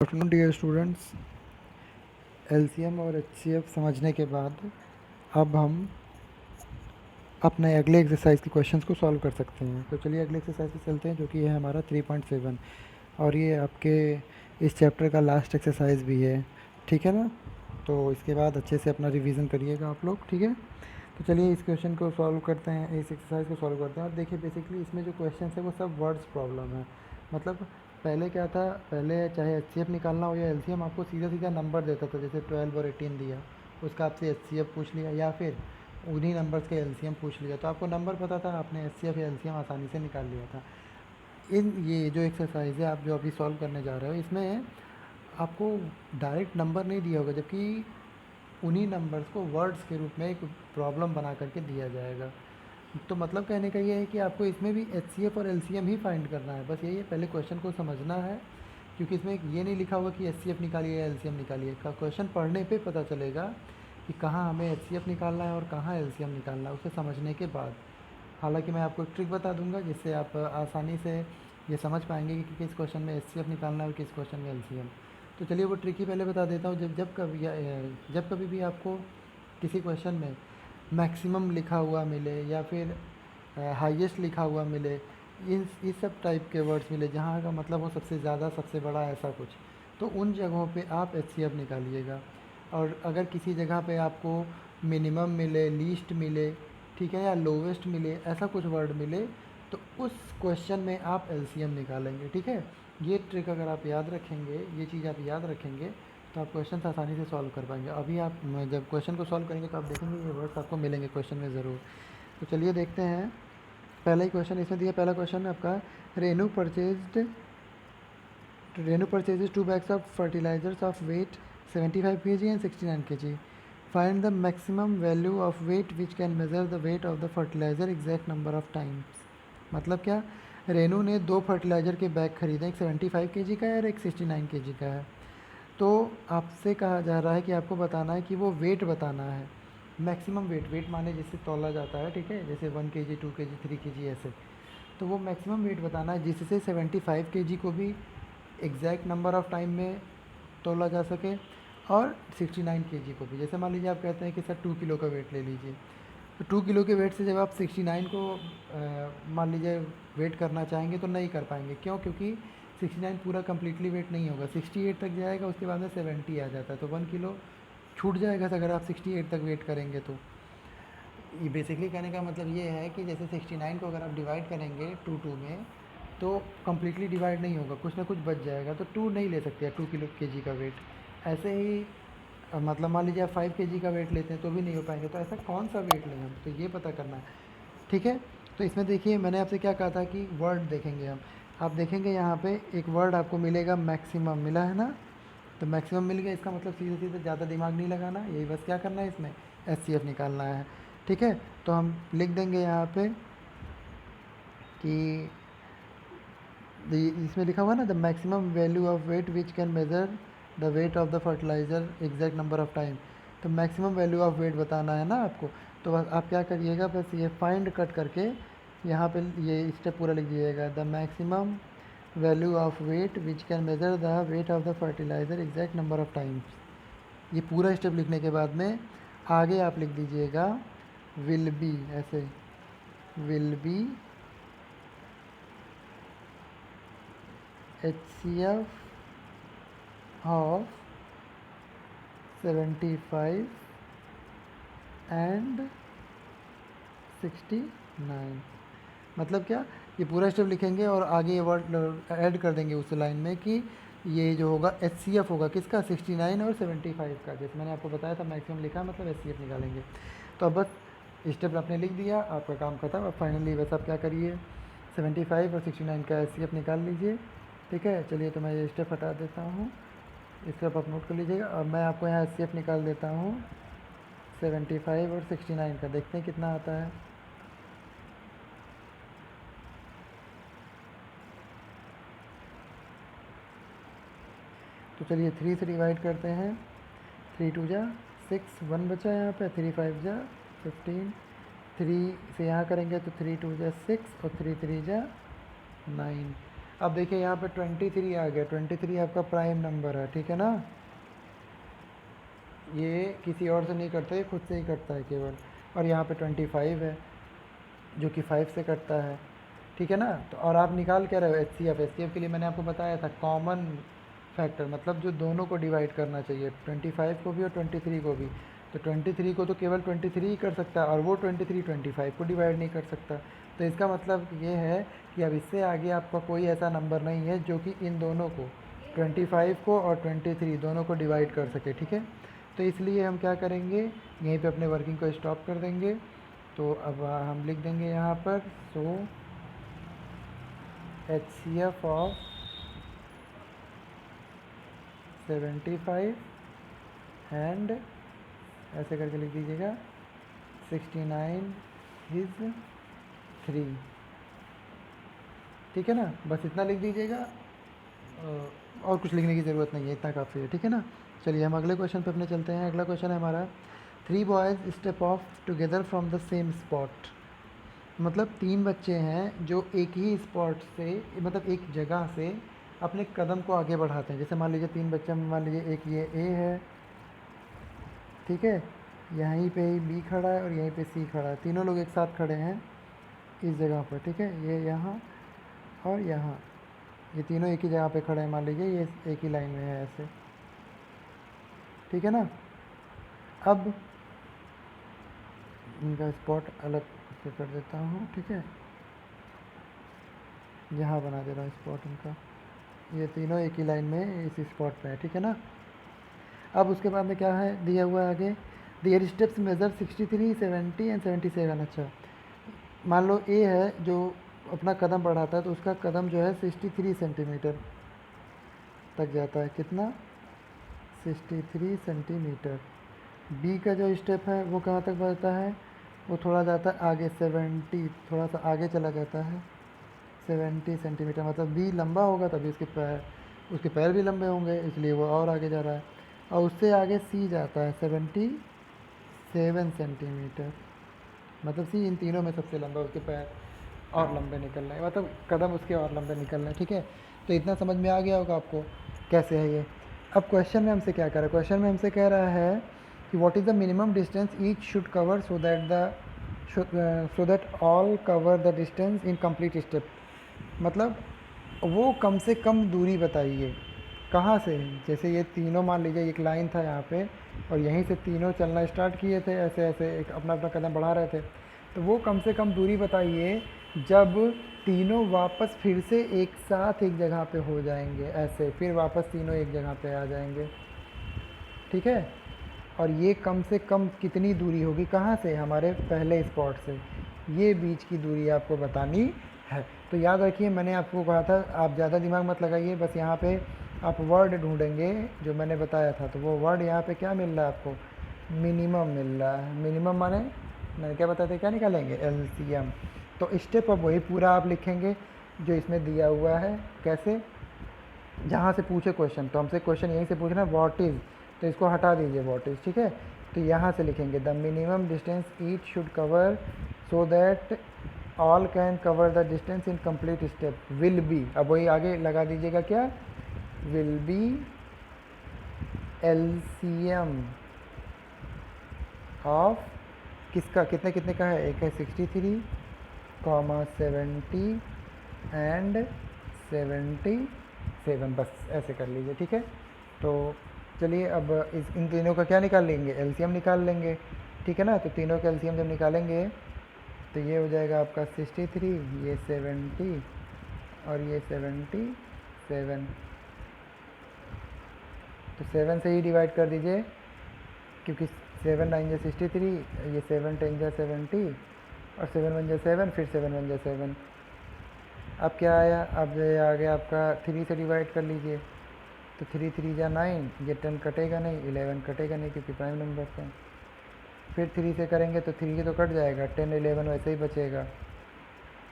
Afternoon dear students. LCM और HCF समझने के बाद अब हम अपने अगले एक्सरसाइज के क्वेश्चंस को सॉल्व कर सकते हैं। तो चलिए अगले एक्सरसाइज पे चलते हैं, जो कि है हमारा 3.7 और ये आपके इस चैप्टर का लास्ट एक्सरसाइज भी है। ठीक है ना? तो इसके बाद अच्छे से अपना रिवीजन करिएगा आप लोग। ठीक है, तो चलिए इस क्वेश्चन को सॉल्व करते हैं, इस एक्सरसाइज को सॉल्व करते हैं। और देखिए बेसिकली इसमें जो क्वेश्चन है वो सब वर्ड्स प्रॉब्लम है। मतलब पहले क्या था, पहले चाहे एचसीएफ निकालना हो या एलसीएम, आपको सीधा सीधा नंबर देता था, जैसे 12 और 18 दिया, उसका आपसे एचसीएफ पूछ लिया या फिर उन्हीं नंबर्स के एलसीएम पूछ लिया, तो आपको नंबर पता था, आपने एचसीएफ या एलसीएम आसानी से निकाल लिया था। इन ये जो एक्सरसाइज है आप जो अभी सॉल्व करने जा रहे हो, इसमें आपको डायरेक्ट नंबर नहीं दिया होगा, जबकि उन्हीं नंबर्स को वर्ड्स के रूप में एक प्रॉब्लम बना करके दिया जाएगा। तो मतलब कहने का ये है कि आपको इसमें भी एचसीएफ और एलसीएम ही फाइंड करना है, बस यही है, पहले क्वेश्चन को समझना है। क्योंकि इसमें ये नहीं लिखा हुआ कि एचसीएफ निकालिए या एलसीएम निकालिए, का क्वेश्चन पढ़ने पे पता चलेगा कि कहाँ हमें एचसीएफ निकालना है और कहाँ एलसीएम निकालना है, उसे समझने के बाद। हालांकि मैं आपको एक ट्रिक बता दूंगा जिससे आप आसानी से ये समझ पाएंगे कि किस क्वेश्चन में एचसीएफ निकालना है और किस क्वेश्चन में एलसीएम। तो चलिए वो ट्रिक ही पहले बता देता हूँ। जब कभी भी आपको किसी क्वेश्चन में मैक्सिमम लिखा हुआ मिले या फिर हाईएस्ट लिखा हुआ मिले, इस सब टाइप के वर्ड्स मिले जहाँ का मतलब हो सबसे ज़्यादा, सबसे बड़ा, ऐसा कुछ, तो उन जगहों पे आप एचसीएफ निकालिएगा। और अगर किसी जगह पे आपको मिनिमम मिले, लीस्ट मिले, ठीक है, या लोवेस्ट मिले, ऐसा कुछ वर्ड मिले, तो उस क्वेश्चन में आप एलसीएम निकालेंगे। ठीक है, ये ट्रिक अगर आप याद रखेंगे, ये चीज़ आप याद रखेंगे, तो आप क्वेश्चन आसानी से सॉल्व कर पाएंगे। अभी आप जब क्वेश्चन को सॉल्व करेंगे तो आप देखेंगे ये वर्ड्स आपको मिलेंगे क्वेश्चन में ज़रूर। तो चलिए देखते हैं। पहला ही क्वेश्चन इसमें दिया, पहला क्वेश्चन है आपका, Renu purchases 2 bags of fertilizers of weight 75 kg and 69 kg. Find the maximum value of weight which can measure the weight of the fertilizer exact number of times. मतलब क्या, रेनू ने दो फर्टिलाइज़र के बैग खरीदे, एक 75 केजी का है और एक 69 केजी का है। तो आपसे कहा जा रहा है कि आपको बताना है कि वो वेट बताना है, मैक्सिमम वेट, वेट माने जिससे तौला जाता है, ठीक है, जैसे 1 केजी, 2 केजी, 3 केजी ऐसे। तो वो मैक्सिमम वेट बताना है जिससे 75 केजी को भी एग्जैक्ट नंबर ऑफ़ टाइम में तौला जा सके और 69 केजी को भी। जैसे मान लीजिए आप कहते हैं कि सर 2 किलो का वेट ले लीजिए, तो 2 किलो के वेट से जब आप 69 को मान लीजिए वेट करना चाहेंगे तो नहीं कर पाएंगे। क्यों? क्योंकि 69 पूरा कम्प्लीटली वेट नहीं होगा, 68 तक जाएगा, उसके बाद में 70 आ जाता है, तो 1 किलो छूट जाएगा अगर आप 68 तक वेट करेंगे। तो ये बेसिकली कहने का मतलब ये है कि जैसे 69 को अगर आप डिवाइड करेंगे 2 में, तो कम्प्लीटली डिवाइड नहीं होगा, कुछ ना कुछ बच जाएगा, तो 2 नहीं ले सकते 2 किलो केजी का वेट। ऐसे ही मतलब मान लीजिए आप 5 केजी का वेट लेते हैं तो भी नहीं हो पाएंगे। तो ऐसा कौन सा वेट लें हम, तो ये पता करना है। ठीक है, तो इसमें देखिए मैंने आपसे क्या कहा था कि वर्ड देखेंगे हम। आप देखेंगे यहाँ पे एक वर्ड आपको मिलेगा, मैक्सिमम मिला है ना, तो मैक्सिमम मिल गया, इसका मतलब सीधे सीधे ज़्यादा दिमाग नहीं लगाना, यही बस क्या करना है, इसमें एचसीएफ निकालना है। ठीक है, तो हम लिख देंगे यहाँ पे कि इसमें लिखा हुआ ना, the maximum value of weight which can measure the weight of the fertiliser exact number of time. तो मैक्सिमम वैल्यू ऑफ वेट बताना है ना आपको, तो बस आप क्या करिएगा, बस ये फाइंड कट करके यहाँ पे ये स्टेप पूरा लिख दीजिएगा, the maximum value of weight which can measure the weight of the fertiliser exact number of times. ये पूरा स्टेप लिखने के बाद में आगे आप लिख दीजिएगा विल बी, ऐसे will be HCF of 75 and 69। मतलब क्या, ये पूरा स्टेप लिखेंगे और आगे ये वर्ड ऐड कर देंगे उस लाइन में कि ये जो होगा HCF होगा किसका, 69 और 75 का। जैसे मैंने आपको बताया था मैक्सिमम लिखा मतलब HCF निकालेंगे। तो अब बस स्टेप आपने लिख दिया, आपका काम खत्म। अब फाइनली बस आप क्या करिए, 75 और 69 का HCF निकाल लीजिए। ठीक है, चलिए तो मैं ये स्टेप हटा देता हूँ, स्टेप आप नोट कर लीजिएगा। और मैं आपको यहाँ HCF निकाल देता हूँ 75 और 69 का, देखते हैं कितना आता है। तो चलिए 3 से डिवाइड करते हैं, 3 2 जा 6, 1 बचा यहाँ पे, 3 5 जा 15, 3 से यहाँ करेंगे तो 3 2 जा 6 और 3 3 जा 9। अब देखिए यहाँ पे 23 आ गया, 23 आपका प्राइम नंबर है, ठीक है ना। ये किसी और से नहीं करता, ये खुद से ही करता है केवल। और यहाँ पे 25 है जो कि 5 से करता है, ठीक है ना। तो और आप निकाल क्या रहे हो, एच सी एफ के लिए मैंने आपको बताया था कॉमन फैक्टर, मतलब जो दोनों को डिवाइड करना चाहिए, 25 को भी और 23 को भी। तो 23 को तो केवल 23 ही कर सकता है, और वो 23 25 को डिवाइड नहीं कर सकता। तो इसका मतलब ये है कि अब इससे आगे आपका कोई ऐसा नंबर नहीं है जो कि इन दोनों को, 25 को और 23 दोनों को डिवाइड कर सके, ठीक है। तो इसलिए हम क्या करेंगे, यहीं पे अपने वर्किंग को स्टॉप कर देंगे। तो अब हम लिख देंगे यहाँ पर, सो HCF ऑफ 75 एंड ऐसे करके लिख दीजिएगा 69 इज़ 3, ठीक है ना। बस इतना लिख दीजिएगा, और कुछ लिखने की ज़रूरत नहीं है, इतना काफ़ी है, ठीक है ना। चलिए हम अगले क्वेश्चन पे अपने चलते हैं। अगला क्वेश्चन है हमारा, 3 boys step of together from the same spot. मतलब 3 बच्चे हैं जो एक ही स्पॉट से, मतलब एक जगह से अपने कदम को आगे बढ़ाते हैं। जैसे मान लीजिए 3 बच्चे, मान लीजिए एक ये ए है, ठीक है, यहीं पे ही बी खड़ा है और यहीं पे सी खड़ा है, तीनों लोग एक साथ खड़े हैं इस जगह पर, ठीक है। ये यहाँ और यहाँ, ये तीनों एक ही जगह पे खड़े हैं, मान लीजिए ये एक ही लाइन में है ऐसे, ठीक है ना। अब इनका स्पॉट अलग से कर देता हूँ, ठीक है, यहाँ बना दे रहा हूँ स्पॉट इनका। ये तीनों एक ही लाइन में इस स्पॉट पे है, ठीक है ना। अब उसके बाद में क्या है दिया हुआ है आगे, दियर स्टेप्स मेजर 63 70 एंड 77। अच्छा, मान लो ए है जो अपना कदम बढ़ाता है, तो उसका कदम जो है 63 सेंटीमीटर तक जाता है। कितना, 63 सेंटीमीटर। बी का जो स्टेप है वो कहाँ तक बढ़ता है, वो थोड़ा जाता है आगे, 70, थोड़ा सा आगे चला जाता है 70 सेंटीमीटर। मतलब बी लंबा होगा तभी उसके पैर भी लंबे होंगे, इसलिए वो और आगे जा रहा है। और उससे आगे सी जाता है 77 सेंटीमीटर। मतलब सी इन तीनों में सबसे लंबा, उसके पैर और लंबे निकल रहे हैं, मतलब कदम उसके और लंबे निकल रहे हैं, ठीक है। तो इतना समझ में आ गया होगा आपको कैसे है ये। अब क्वेश्चन में हमसे क्या कह रहा है, क्वेश्चन में हमसे कह रहा है कि what is the minimum distance each should cover so that all cover the distance in complete step. मतलब वो कम से कम दूरी बताइए, कहाँ से। जैसे ये तीनों मान लीजिए एक लाइन था यहाँ पे, और यहीं से तीनों चलना स्टार्ट किए थे, ऐसे ऐसे एक अपना अपना कदम बढ़ा रहे थे। तो वो कम से कम दूरी बताइए जब तीनों वापस फिर से एक साथ एक जगह पे हो जाएंगे, ऐसे फिर वापस तीनों एक जगह पे आ जाएंगे, ठीक है। और ये कम से कम कितनी दूरी होगी, कहाँ से, हमारे पहले स्पॉट से, ये बीच की दूरी आपको बतानी है। तो याद रखिए मैंने आपको कहा था, आप ज़्यादा दिमाग मत लगाइए, बस यहाँ पे आप वर्ड ढूंढेंगे जो मैंने बताया था। तो वो वर्ड यहाँ पे क्या मिल रहा है आपको, मिनिमम मिल रहा है। मिनिमम माने मैंने क्या बताया था, क्या निकालेंगे, एलसीएम। तो स्टेप अब वही पूरा आप लिखेंगे जो इसमें दिया हुआ है। कैसे, जहाँ से पूछे क्वेश्चन, तो हमसे क्वेश्चन यहीं से पूछना है व्हाट इज़, तो इसको हटा दीजिए व्हाट इज़, ठीक है। तो यहाँ से लिखेंगे the minimum distance each should cover so that all can cover the distance in complete step will be. अब वही आगे लगा दीजिएगा क्या, विल बी एलसीएम ऑफ किसका, कितने कितने का है, एक है 63, 70 एंड 77। बस ऐसे कर लीजिए, ठीक है। तो चलिए अब इन तीनों का क्या निकाल लेंगे, एलसीएम निकाल लेंगे, ठीक है ना। तो तीनों का एलसीएम जब निकालेंगे तो ये हो जाएगा आपका 63, ये 70 और ये 77। तो 7 से ही डिवाइड कर दीजिए, क्योंकि 7 9 जा 63, ये 7 10 जा 70 और 7 1 जा 7, फिर 7 1 जा 7। अब क्या आया, अब ये आ गया आपका 3 से डिवाइड कर लीजिए, तो 3 3 जा 9, ये 10 कटेगा नहीं, 11 कटेगा नहीं क्योंकि प्राइम नंबर है। फिर 3 से करेंगे तो 3 तो कट जाएगा, 10 11 वैसे ही बचेगा।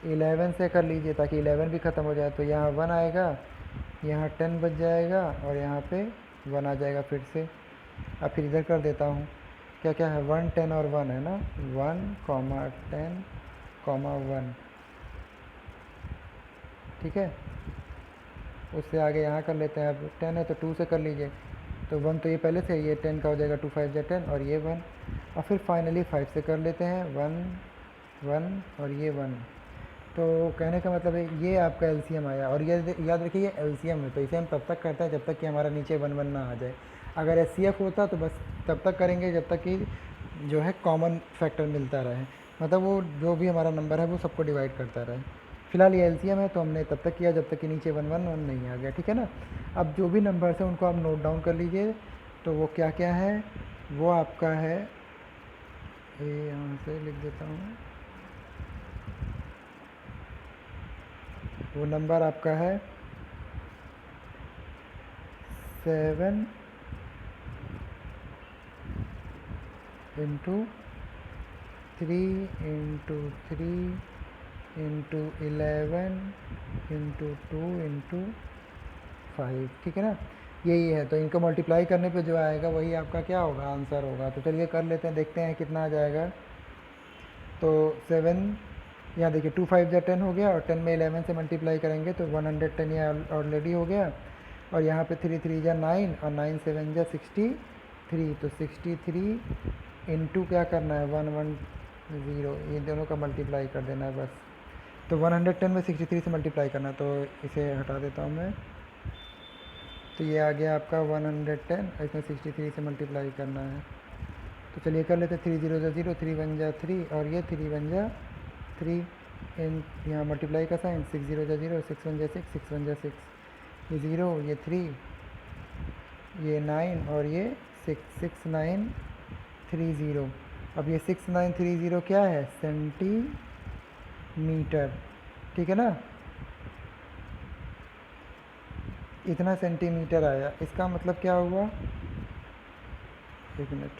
11 से कर लीजिए ताकि 11 भी ख़त्म हो जाए, तो यहाँ 1 आएगा, यहाँ 10 बच जाएगा और यहाँ पे 1 आ जाएगा फिर से। अब फिर इधर कर देता हूँ, क्या क्या है, 1 10 और 1 है ना, 1 10 1, ठीक है। उससे आगे यहाँ कर लेते हैं। अब 10 है तो 2 से कर लीजिए, तो 1 तो ये पहले से, ये 10 का हो जाएगा, 2 5 या 10 और ये 1। और फिर फाइनली 5 से कर लेते हैं, 1 1 और ये 1। तो कहने का मतलब है ये आपका एलसीएम आया। और ये याद रखिए ये एलसीएम है, तो इसे हम तब तक करते हैं जब तक कि हमारा नीचे 1 1 ना आ जाए। अगर एचसीएफ होता तो बस तब तक करेंगे जब तक कि जो है कॉमन फैक्टर मिलता रहे, मतलब वो जो भी हमारा नंबर है वो सबको डिवाइड करता रहे। फिलहाल ये एलसीएम है तो हमने तब तक किया जब तक कि नीचे 1 1 1 नहीं आ गया, ठीक है ना। अब जो भी नंबर्स हैं उनको आप नोट डाउन कर लीजिए। तो वो क्या क्या है, वो आपका है, ये यहाँ से लिख देता हूँ, वो नंबर आपका है 7 into 3 into 3 into 11 into 2 into 5, ठीक है ना। यही है, तो इनको मल्टीप्लाई करने पे जो आएगा वही आपका क्या होगा, आंसर होगा। तो चलिए कर लेते हैं, देखते हैं कितना आ जाएगा। तो 7, यहाँ देखिए 2 5 या 10 हो गया, और 10 में 11 से मल्टीप्लाई करेंगे तो 110 ये ऑलरेडी हो गया। और यहाँ पे 3 3 या 9 और 9 7 या 63, तो 63 इंटू क्या करना है 110, ये दोनों का मल्टीप्लाई कर देना है बस। तो 110 में 63 से मल्टीप्लाई करना है, तो इसे हटा देता हूँ मैं। तो ये आ गया आपका 110, इसमें 63 से मल्टीप्लाई करना है। तो चलिए कर लेते हैं, 3 0 0, 3 1 3 और ये 3 1 3, इन यहाँ मल्टीप्लाई का साइन, 6 0 0, 6 1 6, 6 1 6, ये 0, ये 3, ये 9 और ये 6, 6 9 3 0। अब ये 6 9 3 0 क्या है, सेंटीमीटर, ठीक है ना। इतना सेंटीमीटर आया, इसका मतलब क्या हुआ, एक मिनट,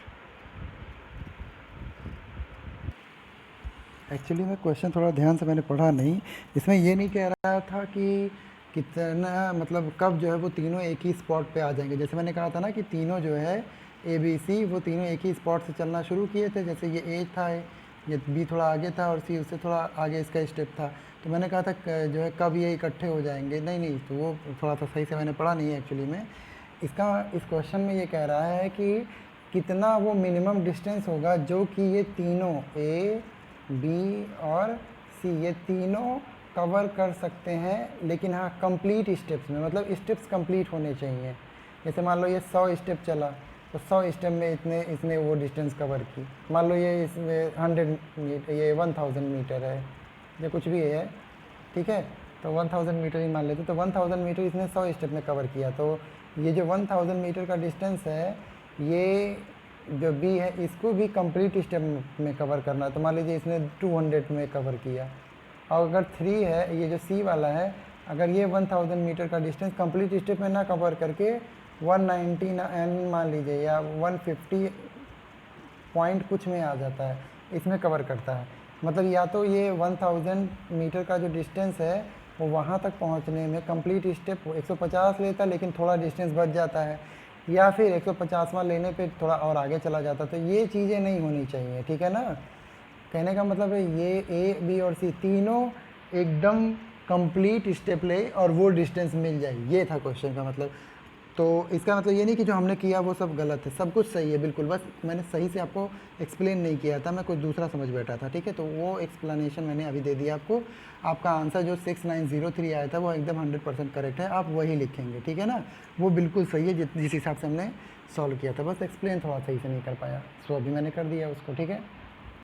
एक्चुअली मैं क्वेश्चन थोड़ा ध्यान से मैंने पढ़ा नहीं। इसमें ये नहीं कह रहा था कि कितना, मतलब कब जो है वो तीनों एक ही स्पॉट पे आ जाएंगे। जैसे मैंने कहा था ना कि तीनों जो है ए बी सी, वो तीनों एक ही स्पॉट से चलना शुरू किए थे। जैसे ये ए था, ये बी थोड़ा आगे था और सी उससे थोड़ा आगे इसका स्टेप था। तो मैंने कहा था जो है कब ये इकट्ठे हो जाएंगे, नहीं नहीं, तो वो थोड़ा सा सही से मैंने पढ़ा नहीं है एक्चुअली में। इसका इस क्वेश्चन में ये कह रहा है कि कितना वो मिनिमम डिस्टेंस होगा जो कि ये तीनों ए बी और सी, ये तीनों कवर कर सकते हैं, लेकिन हाँ कंप्लीट स्टेप्स में, मतलब स्टेप्स कंप्लीट होने चाहिए। जैसे मान लो ये 100 स्टेप चला, तो 100 स्टेप में इसने वो डिस्टेंस कवर की। मान लो ये इसमें 100 मीटर, ये 1000 मीटर है, या कुछ भी है, ठीक है, तो 1000 मीटर ही मान लेते, तो 1000 मीटर इसने 100 स्टेप में कवर किया। तो ये जो 1000 मीटर का डिस्टेंस है, ये जो बी है इसको भी कंप्लीट स्टेप में कवर करना है। तो मान लीजिए इसने 200 में कवर किया। और अगर 3 है, ये जो सी वाला है, अगर ये 1000 मीटर का डिस्टेंस कंप्लीट स्टेप में ना कवर करके 199 मान लीजिए या 150 पॉइंट कुछ में आ जाता है, इसमें कवर करता है। मतलब या तो ये 1000 मीटर का जो डिस्टेंस है वो वहाँ तक पहुँचने में कंप्लीट स्टेप 150 लेता है, लेकिन थोड़ा डिस्टेंस बच जाता है, या फिर 150वां लेने पे थोड़ा और आगे चला जाता। तो ये चीज़ें नहीं होनी चाहिए, ठीक है ना। कहने का मतलब है ये ए बी और सी तीनों एकदम कंप्लीट स्टेप ले और वो डिस्टेंस मिल जाए, ये था क्वेश्चन का मतलब। तो इसका मतलब ये नहीं कि जो हमने किया वो सब गलत है, सब कुछ सही है बिल्कुल, बस मैंने सही से आपको एक्सप्लेन नहीं किया था, मैं कुछ दूसरा समझ बैठा था, ठीक है। तो वो एक्सप्लेनेशन मैंने अभी दे दिया आपको। आपका आंसर जो 6903 आया था वो एकदम 100% करेक्ट है, आप वही लिखेंगे, ठीक है ना। वो बिल्कुल सही है जिस हिसाब से हमने सॉल्व किया था, बस एक्सप्लेन थोड़ा सही से नहीं कर पाया, सो अभी मैंने कर दिया उसको, ठीक है।